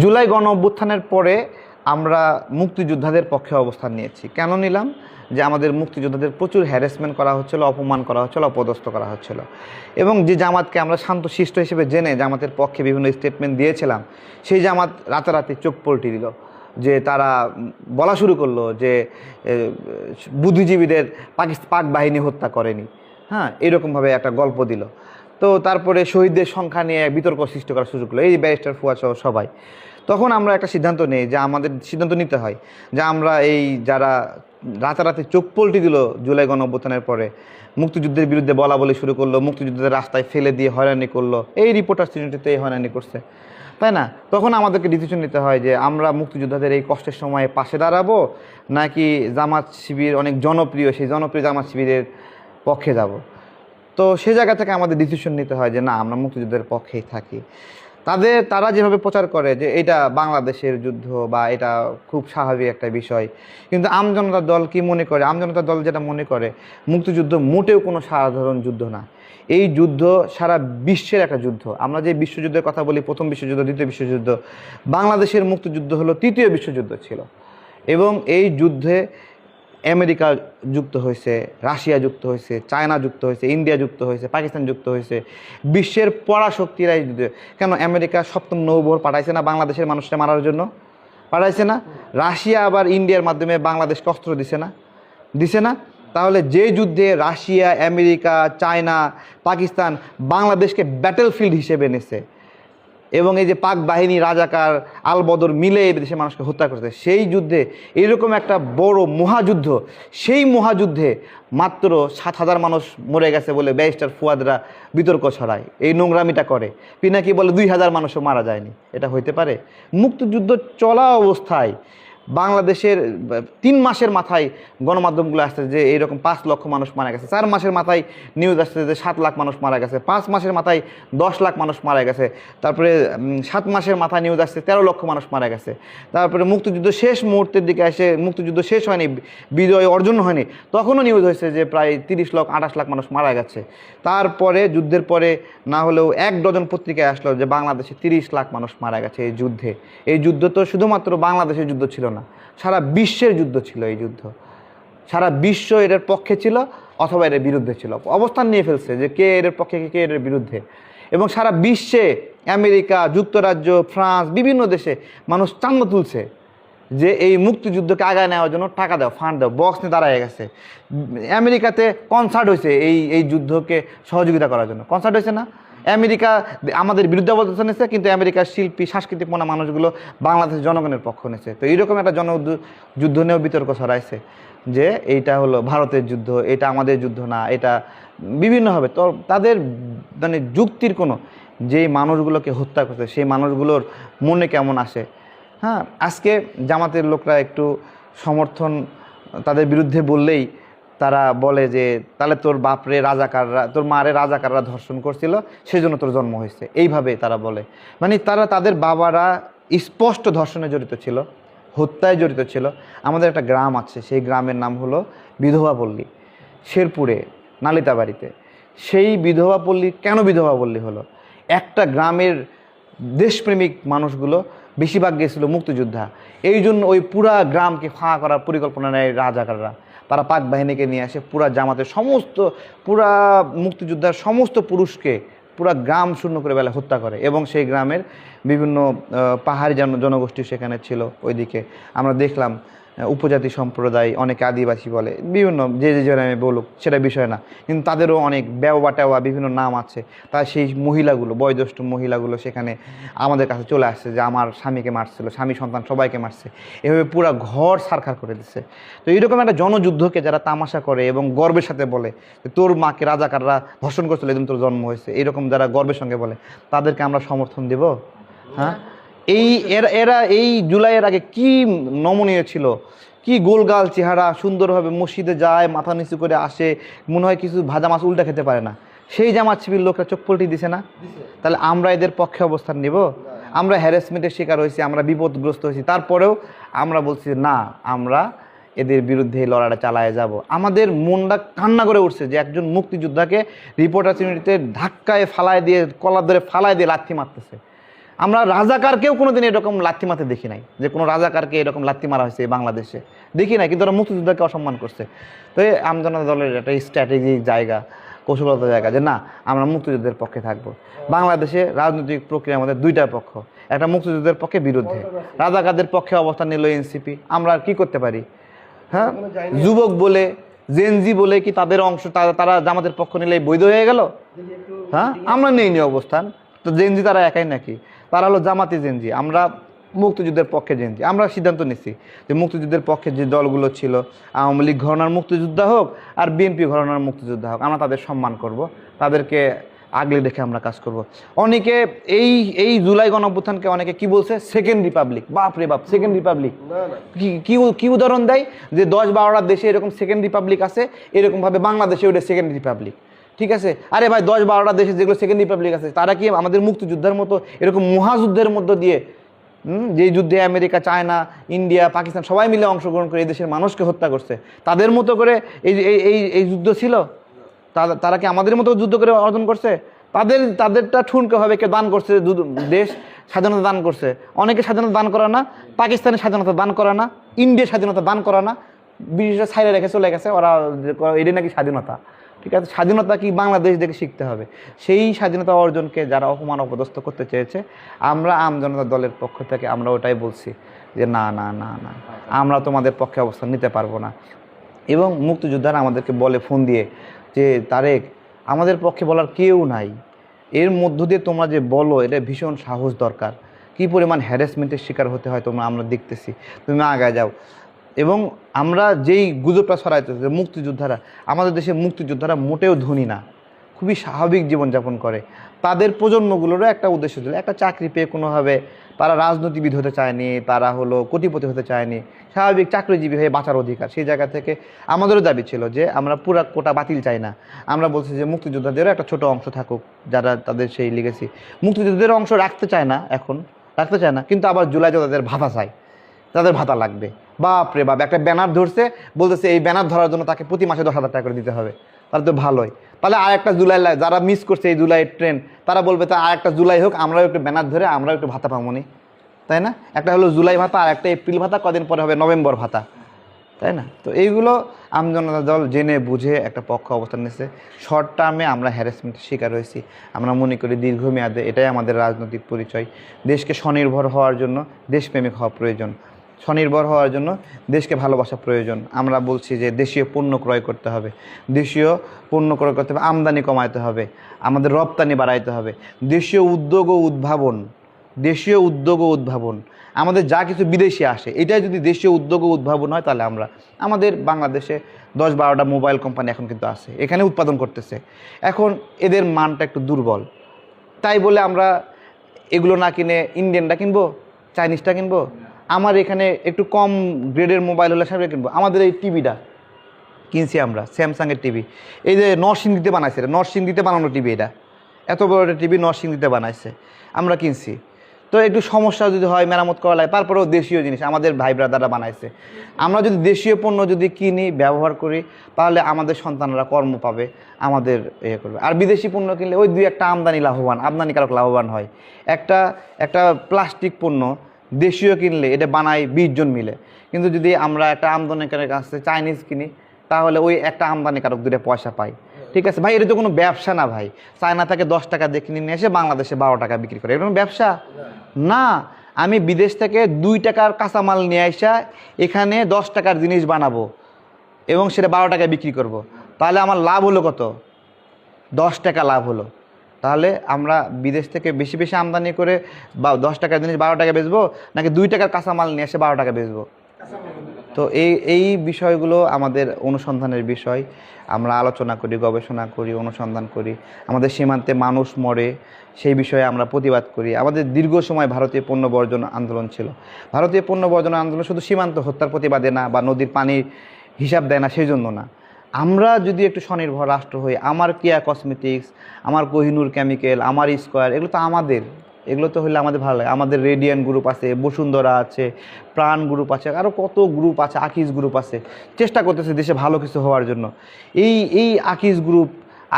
জুলাই গণ অভ্যুত্থানের পরে আমরা মুক্তিযোদ্ধাদের পক্ষে অবস্থান নিয়েছি। কেন নিলাম? যে আমাদের মুক্তিযোদ্ধাদের প্রচুর হ্যারাসমেন্ট করা হচ্ছিল, অপমান করা হচ্ছিল, অপদস্থ করা হচ্ছিল। এবং যে জামাতকে আমরা শান্তশিষ্ট হিসেবে জেনে জামাতের পক্ষে বিভিন্ন স্টেটমেন্ট দিয়েছিলাম, সেই জামাত রাতারাতি চোখ পল্টি দিল। যে তারা বলা শুরু করলো যে বুদ্ধিজীবীদের পাক বাহিনী হত্যা করেনি, হ্যাঁ, এরকমভাবে একটা গল্প দিল। তো তারপরে শহীদদের সংখ্যা নিয়ে বিতর্ক সৃষ্টি করার সুযোগ হলো, এই ব্যারিস্টার ফুয়াদ সহ সবাই। তখন আমরা একটা সিদ্ধান্ত নিই যে আমাদের সিদ্ধান্ত নিতে হয় যে আমরা এই যারা রাতারাতি চোখ পল্টি দিল জুলাই গণ অভ্যুত্থানের পরে, মুক্তিযুদ্ধের বিরুদ্ধে বলা বলে শুরু করলো, মুক্তিযুদ্ধের রাস্তায় ফেলে দিয়ে হয়রানি করলো, এই রিপোর্টার্স ইউনিটিতে এই হয়রানি করছে, তাই না? তখন আমাদেরকে ডিসিশন নিতে হয় যে আমরা মুক্তিযোদ্ধাদের এই কষ্টের সময়ে পাশে দাঁড়াবো, নাকি জামাত শিবির অনেক জনপ্রিয়, সেই জনপ্রিয় জামাত শিবিরের পক্ষে যাব। তো সে জায়গা থেকে আমাদের ডিসিশন নিতে হয় যে না, আমরা মুক্তিযুদ্ধের পক্ষেই থাকি। তারা যেভাবে প্রচার করে যে এটা বাংলাদেশের যুদ্ধ বা এটা খুব স্বাভাবিক একটা বিষয়, কিন্তু আমজনতার দল কি মনে করে? আমজনতার দল যেটা মনে করে, মুক্তিযুদ্ধ মোটেও কোনো সাধারণ যুদ্ধ না। এই যুদ্ধ সারা বিশ্বের একটা যুদ্ধ। আমরা যে বিশ্বযুদ্ধের কথা বলি, প্রথম বিশ্বযুদ্ধ, দ্বিতীয় বিশ্বযুদ্ধ, বাংলাদেশের মুক্তিযুদ্ধ হলো তৃতীয় বিশ্বযুদ্ধ ছিল। এবং এই যুদ্ধে আমেরিকা যুক্ত হয়েছে, রাশিয়া যুক্ত হয়েছে, চায়না যুক্ত হয়েছে, ইন্ডিয়া যুক্ত হয়েছে, পাকিস্তান যুক্ত হয়েছে, বিশ্বের পরাশক্তিরা এই যুদ্ধে। কেন আমেরিকা সপ্তম নৌবহর পাঠাইছে না বাংলাদেশের মানুষকে মারার জন্য? পাঠাইছে না? রাশিয়া আবার ইন্ডিয়ার মাধ্যমে বাংলাদেশকে অস্ত্র দিছে না? তাহলে যে যুদ্ধে রাশিয়া, আমেরিকা, চায়না, পাকিস্তান বাংলাদেশকে ব্যাটেলফিল্ড হিসেবে এনেছে, এবং এই যে পাক বাহিনী, রাজাকার, আলবদর মিলে এই দেশের মানুষকে হত্যা করেছে, সেই যুদ্ধে এরকম একটা বড় মহাযুদ্ধ, সেই মহাযুদ্ধে মাত্র 7,000 মানুষ মরে গেছে বলে ব্যারিস্টার ফুয়াদরা বিতর্ক ছড়ায়, এই নোংরামিটা করে। পিনাকি বলে 2,000 মানুষও মারা যায়নি। এটা হইতে পারে? মুক্তিযুদ্ধ চলা অবস্থায় বাংলাদেশের 3 মাসের মাথায় গণমাধ্যমগুলো আসছে যে এইরকম 5 লক্ষ মানুষ মারা গেছে, 4 মাসের মাথায় নিউজ আসছে যে 7 লাখ মানুষ মারা গেছে, 5 মাসের মাথায় 10 লাখ মানুষ মারা গেছে, তারপরে 7 মাসের মাথায় নিউজ আসছে 13 লক্ষ মানুষ মারা গেছে। তারপরে মুক্তিযুদ্ধ শেষ মুহূর্তের দিকে এসে, মুক্তিযুদ্ধ শেষ হয়নি, বিজয় অর্জন হয়নি, তখনও নিউজ হয়েছে যে প্রায় 30 লাখ 28 লাখ মানুষ মারা গেছে। তারপরে যুদ্ধের পরে না হলেও 1 ডজন পত্রিকায় আসলো যে বাংলাদেশে 30 লাখ মানুষ মারা গেছে এই যুদ্ধে। এই যুদ্ধ তো শুধুমাত্র বাংলাদেশের যুদ্ধ ছিল না, সারা বিশ্বের যুদ্ধ ছিল এই যুদ্ধ। সারা বিশ্ব এর পক্ষে ছিল অথবা এর বিরুদ্ধে ছিল, অবস্থান নিয়ে ফেলছে যে কে এর পক্ষে, কে এর বিরুদ্ধে। এবং সারা বিশ্বে আমেরিকা, যুক্তরাজ্য, ফ্রান্স, বিভিন্ন দেশে মানুষ চান্দা তুলছে যে এই মুক্তিযুদ্ধকে আগায় নেওয়ার জন্য টাকা দাও, ফান্ড দাও, বক্স নিয়ে দাঁড়ায় গেছে। আমেরিকাতে কনসার্ট হয়েছে এই যুদ্ধকে সহযোগিতা করার জন্য, কনসার্ট হয়েছে না? আমেরিকা আমাদের বিরুদ্ধে অবস্থান নিয়েছে, কিন্তু আমেরিকার শিল্পী, সাংস্কৃতিক মনা মানুষগুলো বাংলাদেশের জনগণের পক্ষ নিয়েছে। তো এইরকম একটা যুদ্ধ নিয়েও বিতর্ক ছড়াইছে যে এইটা হলো ভারতের যুদ্ধ, এটা আমাদের যুদ্ধ না, এটা বিভিন্নভাবে। তো তাদের মানে যুক্তির কোনো, যেই মানুষগুলোকে হত্যা করছে সেই মানুষগুলোর মনে কেমন আসে? হ্যাঁ, আজকে জামাতের লোকরা একটু সমর্থন তাদের বিরুদ্ধে বললেই তারা বলে যে তাহলে তোর বাপরে রাজাকাররা, তোর মারে রাজাকাররা ধর্ষণ করছিল, সেজন্য তোর জন্ম হয়েছে, এইভাবে তারা বলে। মানে তাদের বাবারা স্পষ্ট ধর্ষণে জড়িত ছিল, হত্যায় জড়িত ছিল। আমাদের একটা গ্রাম আছে, সেই গ্রামের নাম হলো বিধবাপল্লী, শেরপুরে নালিতাবাড়িতে। সেই বিধবাপল্লী কেন বিধবাপল্লী হলো? একটা গ্রামের দেশপ্রেমিক মানুষগুলো বেশিরভাগ গিয়েছিল মুক্তিযোদ্ধা, এই জন্য ওই পুরা গ্রামকে ফাঁকা করার পরিকল্পনা নেয় রাজাকাররা। তারা পাক বাহিনীকে নিয়ে আসে, পুরা জামাতের সমস্ত, পুরা মুক্তিযোদ্ধার সমস্ত পুরুষকে পুরা গ্রাম শূন্য করে বেলা হত্যা করে। এবং সেই গ্রামের বিভিন্ন পাহাড়ি জনগোষ্ঠী সেখানে ছিল। ওইদিকে আমরা দেখলাম উপজাতি সম্প্রদায়, অনেকে আদিবাসী বলে, বিভিন্ন যে গ্রামে বলুক সেটা বিষয় না, কিন্তু তাদেরও অনেক বেওয়া টেওয়া বিভিন্ন নাম আছে। তার সেই মহিলাগুলো, বয়োজ্যেষ্ঠ মহিলাগুলো সেখানে আমাদের কাছে চলে আসছে যে আমার স্বামীকে মারছিল, স্বামী সন্তান সবাইকে মারছে, এভাবে পুরো ঘর ছারখার করে দিচ্ছে। তো এইরকম একটা জনযুদ্ধকে যারা তামাশা করে এবং গর্বের সাথে বলে যে তোর মাকে রাজাকাররা ধর্ষণ করছিল, এদিন তোর জন্ম হয়েছে, এরকম যারা গর্বের সঙ্গে বলে, তাদেরকে আমরা সমর্থন দেব? হ্যাঁ, এরা এই জুলাইয়ের আগে কি নমনীয় ছিল, কি গোলগাল চেহারা, সুন্দরভাবে মসজিদে যায়, মাথা নিচু করে আসে, মনে হয় কিছু ভাজা মাছ উল্টা খেতে পারে না। সেই জামাত শিবির লোকরা চোখ পল্টি দিছে না? তাহলে আমরা এদের পক্ষে অবস্থান নিব? আমরা হ্যারাসমেন্টের শিকার হয়েছি, আমরা বিপদগ্রস্ত হয়েছি, তারপরেও আমরা বলছি না, আমরা এদের বিরুদ্ধে লড়াইটা চালায় যাব। আমাদের মনটা কান্না করে উঠছে যে একজন মুক্তিযোদ্ধাকে রিপোর্টার ইউনিটিতে ধাক্কায় ফালায় দিয়ে, কলার ধরে ফালায় দিয়ে লাথি মারতেছে। আমরা রাজাকারকেও কোনোদিন এরকম লাথি মারতে দেখি নাই, যে কোনো রাজাকারকে এরকম লাথি মারা হয়েছে বাংলাদেশে দেখি নাই, কিন্তু ওরা মুক্তিযোদ্ধাকে অসম্মান করছে। তো এই আমজনতা দলের একটা স্ট্র্যাটেজিক জায়গা, কৌশলগত জায়গা যে না আমরা মুক্তিযুদ্ধের পক্ষে থাকবো। বাংলাদেশে রাজনৈতিক প্রক্রিয়ার মধ্যে দুইটা পক্ষ, একটা মুক্তিযুদ্ধের পক্ষে বিরুদ্ধে, রাজাকারদের পক্ষে অবস্থান নিল এনসিপি। আমরা আর কি করতে পারি? হ্যাঁ, যুবক বলে জেনজি বলে কি তাদের অংশ তারা জামাতের পক্ষ নিলে বৈধ হয়ে গেল? হ্যাঁ, আমরা নেইনি অবস্থান। তো জেনজি তারা একাই নাকি? তারা হলো জামাতি জেনজি, আমরা মুক্তিযুদ্ধের পক্ষে জেনজি। আমরা সিদ্ধান্ত নিচ্ছি যে মুক্তিযুদ্ধের পক্ষে যে দলগুলো ছিল, আওয়ামী লীগ ঘরানার মুক্তিযোদ্ধা হোক আর বিএনপি ঘরানার মুক্তিযোদ্ধা হোক, আমরা তাদের সম্মান করব, তাদেরকে আগলে দেখে আমরা কাজ করব। অনেকে এই জুলাই গণঅভ্যুত্থানকে অনেকে কি বলছে? Second Republic. বাপ রে বাপ, সেকেন্ড রিপাবলিক কি উদাহরণ দেয় যে 10-12টা দেশে এরকম সেকেন্ড রিপাবলিক আছে, এরকমভাবে বাংলাদেশে ওটা সেকেন্ড রিপাবলিক। ঠিক আছে, আরে ভাই 10-12টা দেশে যেগুলো সেকেন্ড রিপাবলিক আছে তারা কি আমাদের মুক্তিযুদ্ধের মতো এরকম মহাযুদ্ধের মধ্য দিয়ে, যে যুদ্ধে আমেরিকা, চায়না, ইন্ডিয়া, পাকিস্তান সবাই মিলে অংশগ্রহণ করে এই দেশের মানুষকে হত্যা করছে, তাদের মতো করে এই যুদ্ধ ছিল? তারা কি আমাদের মতো যুদ্ধ করে অর্জন করছে? তাদেরটা ঠুনকে হবে কেউ দান করছে, দেশ স্বাধীনতা দান করছে। অনেকে স্বাধীনতা দান করা না, পাকিস্তানের স্বাধীনতা দান করা না, ইন্ডিয়ার স্বাধীনতা দান করা না, ব্রিটিশরা ছাইরে রেখে চলে গেছে, ওরা এটাই নাকি স্বাধীনতা। ঠিক আছে, স্বাধীনতা কি বাংলাদেশ দেখে শিখতে হবে। সেই স্বাধীনতা অর্জনকে যারা অপমান অপদস্থ করতে চেয়েছে, আমরা আমজনতা দলের পক্ষ থেকে আমরা ওটাই বলছি যে না না না না, আমরা তোমাদের পক্ষে অবস্থান নিতে পারবো না। এবং মুক্তিযোদ্ধারা আমাদেরকে বলে ফোন দিয়ে যে তারেক, আমাদের পক্ষে বলার কেউ নাই, এর মধ্য দিয়ে তোমরা যে বলো এটা ভীষণ সাহস দরকার, কী পরিমাণ হ্যারাসমেন্টের শিকার হতে হয় আমরা দেখতেছি, তুমি আগায় যাও। এবং আমরা যেই গুজবটা ছড়াইতেছি যে মুক্তিযোদ্ধারা, আমাদের দেশের মুক্তিযোদ্ধারা মোটেও ধনী না, খুবই স্বাভাবিক জীবনযাপন করে। তাদের প্রজন্মগুলোরও একটা উদ্দেশ্য ছিল, একটা চাকরি পেয়ে কোনোভাবে তারা রাজনীতিবিদ হতে চায়নি, তারা হলো কোটিপতি হতে চায়নি, স্বাভাবিক চাকরিজীবী হয়ে বাঁচার অধিকার। সেই জায়গা থেকে আমাদেরও দাবি ছিল যে আমরা পুরা কোটা বাতিল চাই না, আমরা বলছি যে মুক্তিযোদ্ধাদেরও একটা ছোট অংশ থাকুক, যারা তাদের সেই লিগেসি। মুক্তিযোদ্ধাদের অংশ রাখতে চায় না, এখন রাখতে চায় না, কিন্তু আবার জুলাই তাদের ভাতা চায়, তাদের ভাতা লাগবে। বাপ রে বাপ, একটা ব্যানার ধরছে, বলতেছে এই ব্যানার ধরার জন্য তাকে প্রতি মাসে 10,000 টাকা করে দিতে হবে। তাহলে তো ভালোই, তাহলে আর একটা জুলাই, যারা মিস করছে এই জুলাইয়ের ট্রেন, তারা বলবে তা আর একটা জুলাই হোক, আমরাও একটু ব্যানার ধরে আমরাও একটু ভাতা পাবনি, তাই না? একটা হলো জুলাই ভাতা, আর একটা এপ্রিল ভাতা, কদিন পরে হবে নভেম্বর ভাতা, তাই না? তো এইগুলো আমজনতা দল জেনে বুঝে একটা পক্ষ অবস্থান নিয়েছে। শর্ট টার্মে আমরা হ্যারাসমেন্টের শিকার হয়েছি, আমরা মনে করি দীর্ঘমেয়াদে এটাই আমাদের রাজনৈতিক পরিচয়। দেশকে স্বনির্ভর হওয়ার জন্য দেশপ্রেমিক হওয়া প্রয়োজন, স্বনির্ভর হওয়ার জন্য দেশকে ভালোবাসা প্রয়োজন। আমরা বলছি যে দেশীয় পণ্য ক্রয় করতে হবে, দেশীয় পণ্য ক্রয় করতে হবে, আমদানি কমাইতে হবে, আমাদের রপ্তানি বাড়াইতে হবে, দেশীয় উদ্যোগ ও উদ্ভাবন, দেশীয় উদ্যোগ ও উদ্ভাবন, আমাদের যা কিছু বিদেশি আসে এটাই যদি দেশীয় উদ্যোগ ও উদ্ভাবন হয়, তাহলে আমাদের বাংলাদেশে 10-12টা মোবাইল কোম্পানি এখন কিন্তু আছে, এখানে উৎপাদন করতেছে। এখন এদের মানটা একটু দুর্বল, তাই বলে আমরা এগুলো না কিনে ইন্ডিয়ানটা কিনবো, চাইনিজটা কিনবো? আমার এখানে একটু কম গ্রেডের মোবাইল হলে সামনে কিনবো। আমাদের এই টিভিটা কিনছি আমরা, স্যামসাংয়ের টিভি, এই যে নরসিংদীতে বানাইছে, এটা নরসিংদীতে বানানো টিভি, এটা এত বড় একটা টিভি নরসিংদীতে বানাইছে, আমরা কিনছি। তো একটু সমস্যা যদি হয় মেরামত করা লাগে, তারপরেও দেশীয় জিনিস আমাদের ভাই ব্রাদাররা বানাইছে। আমরা যদি দেশীয় পণ্য যদি কিনি, ব্যবহার করি, তাহলে আমাদের সন্তানরা কর্ম পাবে, আমাদের করবে। আর বিদেশি পণ্য কিনলে ওই 2-1টা আমদানিকারক লাভবান হয়। একটা প্লাস্টিক পণ্য দেশীয় কিনলে এটা বানায় 20 জন মিলে, কিন্তু যদি আমরা একটা আমদানিকারকের কাছে চাইনিজ কিনি, তাহলে ওই একটা আমদানিকারক 2টা পয়সা পাই। ঠিক আছে ভাই, এটা তো কোনো ব্যবসা না ভাই। চায়না থেকে 10 টাকা দিয়ে কিনে নিয়ে এসে বাংলাদেশে 12 টাকা বিক্রি করে, এটা কোনো ব্যবসা না। আমি বিদেশ থেকে 2 টাকার কাঁচামাল নিয়ে আসা এখানে 10 টাকার জিনিস বানাবো এবং সেটা 12 টাকায় বিক্রি করব, তাহলে আমার লাভ হলো কত? 10 টাকা লাভ হলো। তাহলে আমরা বিদেশ থেকে বেশি বেশি আমদানি করে 10 টাকার জিনিস 12 টাকা বেচবো, নাকি 2 টাকার কাঁচামাল নিয়ে এসে 12 টাকা বেচবো? তো এই বিষয়গুলো আমাদের অনুসন্ধানের বিষয়। আমরা আলোচনা করি, গবেষণা করি, অনুসন্ধান করি। আমাদের সীমান্তে মানুষ মরে, সেই বিষয়ে আমরা প্রতিবাদ করি। আমাদের দীর্ঘ সময় ভারতীয় পণ্য বর্জন আন্দোলন ছিল। ভারতীয় পণ্য বর্জন আন্দোলন শুধু সীমান্ত হত্যার প্রতিবাদে না, বা নদীর পানির হিসাব দেয় না সেই জন্য না। আমরা যদি একটু স্বনির্ভর রাষ্ট্র হই, আমার কেয়া কসমেটিক্স, আমার কোহিনুর কেমিক্যাল, আমার স্কোয়ার, এগুলো তো আমাদের, এগুলো তো হলে আমাদের ভালো লাগে। আমাদের রেডিয়ান গ্রুপ আছে, বসুন্ধরা আছে, প্রাণ গ্রুপ আছে, আরও কত গ্রুপ আছে, আকিজ গ্রুপ আছে, চেষ্টা করতেছে দেশে ভালো কিছু হওয়ার জন্য। এই আকিজ গ্রুপ,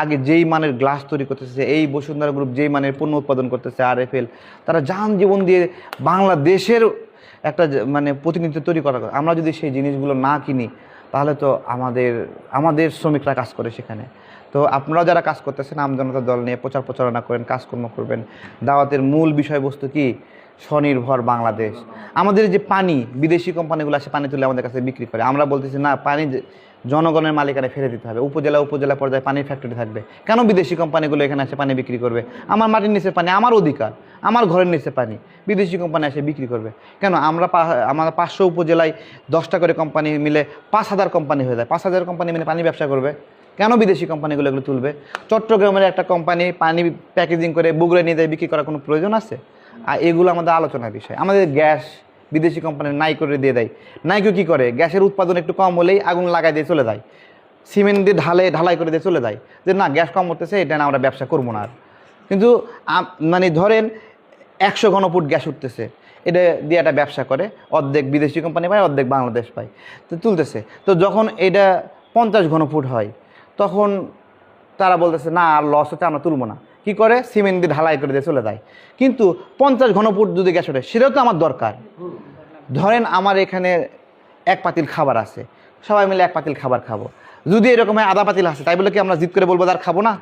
আগে যেই মানের গ্লাস তৈরি করতেছে, এই বসুন্ধরা গ্রুপ যেই মানের পণ্য উৎপাদন করতেছে, RFL, তারা যান জীবন দিয়ে বাংলাদেশের একটা মানে প্রতিনিধিত্ব তৈরি করা। আমরা যদি সেই জিনিসগুলো না কিনি তাহলে তো আমাদের শ্রমিকরা কাজ করে সেখানে। তো আপনারা যারা কাজ করতেছেন আমজনতা দল নিয়ে প্রচার প্রচারণা করেন, কাজকর্ম করবেন। দাওয়াতের মূল বিষয়বস্তু কি? স্বনির্ভর বাংলাদেশ। আমাদের যে পানি, বিদেশি কোম্পানিগুলো আসে পানি তুলে আমাদের কাছে বিক্রি করে, আমরা বলতেছি না, পানি জনগণের মালিকানায় ফেলে দিতে হবে। উপজেলা পর্যায়ে পানির ফ্যাক্টরি থাকবে। কেন বিদেশি কোম্পানিগুলো এখানে এসে পানি বিক্রি করবে? আমার মাটির নিচে পানি, আমার অধিকার, আমার ঘরের নিচে পানি, বিদেশি কোম্পানি এসে বিক্রি করবে কেন? আমার 500 উপজেলায় 10টা করে কোম্পানি মিলে 5000 কোম্পানি হয়ে যায়। 5000 কোম্পানি মিলে পানি ব্যবসা করবে, কেন বিদেশি কোম্পানিগুলো এগুলো তুলবে? চট্টগ্রামের একটা কোম্পানি পানি প্যাকেজিং করে বগুড়ায় নিয়ে যায় বিক্রি করার কোনো প্রয়োজন আছে? আর এগুলো আমাদের আলোচনার বিষয়। আমাদের গ্যাস বিদেশি কোম্পানি নাই করে দিয়ে দেয়। নাইকো কী করে? গ্যাসের উৎপাদন একটু কম হলেই আগুন লাগাই দিয়ে চলে যায়, সিমেন্ট দিয়ে ঢালাই করে দিয়ে চলে যায়, যে না গ্যাস কম হতেছে, এটা না আমরা ব্যবসা করবো না আর। কিন্তু মানে ধরেন 100 ঘনফুট গ্যাস উঠতেছে, এটা দিয়ে একটা ব্যবসা করে, অর্ধেক বিদেশি কোম্পানি পায়, অর্ধেক বাংলাদেশ পায়, তো তুলতেছে। তো যখন এটা 50 ঘনফুট হয় তখন তারা বলতেছে না আর লস হচ্ছে, আমরা তুলবো না। কী করে? সিমেন্ট দিয়ে ঢালাই করে দিয়ে চলে যায়। কিন্তু 50 ঘনফুট যদি গ্যাস ওঠে সেটাও তো আমার দরকার। ধরেন আমার এখানে 1 পাতিল খাবার আছে, সবাই মিলে 1 পাতিল খাবার খাবো। যদি এরকম হয় আধা পাতিল আছে, তাই বলে কি আমরা জিদ করে বলবো আর খাবো না?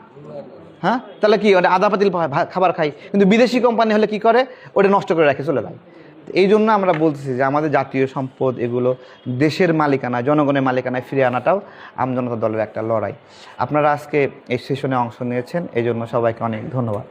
হ্যাঁ, তাহলে কি ওটা আধা পাতিল খাবার খাই। কিন্তু বিদেশি কোম্পানি হলে কি করে? ওটা নষ্ট করে রাখে, চলে যায়। এই জন্য আমরা বলতেছি যে আমাদের জাতীয় সম্পদ এগুলো দেশের মালিকানা, জনগণের মালিকানায় ফিরে আনাটাও আমজনতা দলের একটা লড়াই। আপনারা আজকে এই সেশনে অংশ নিয়েছেন, এই জন্য সবাইকে অনেক ধন্যবাদ।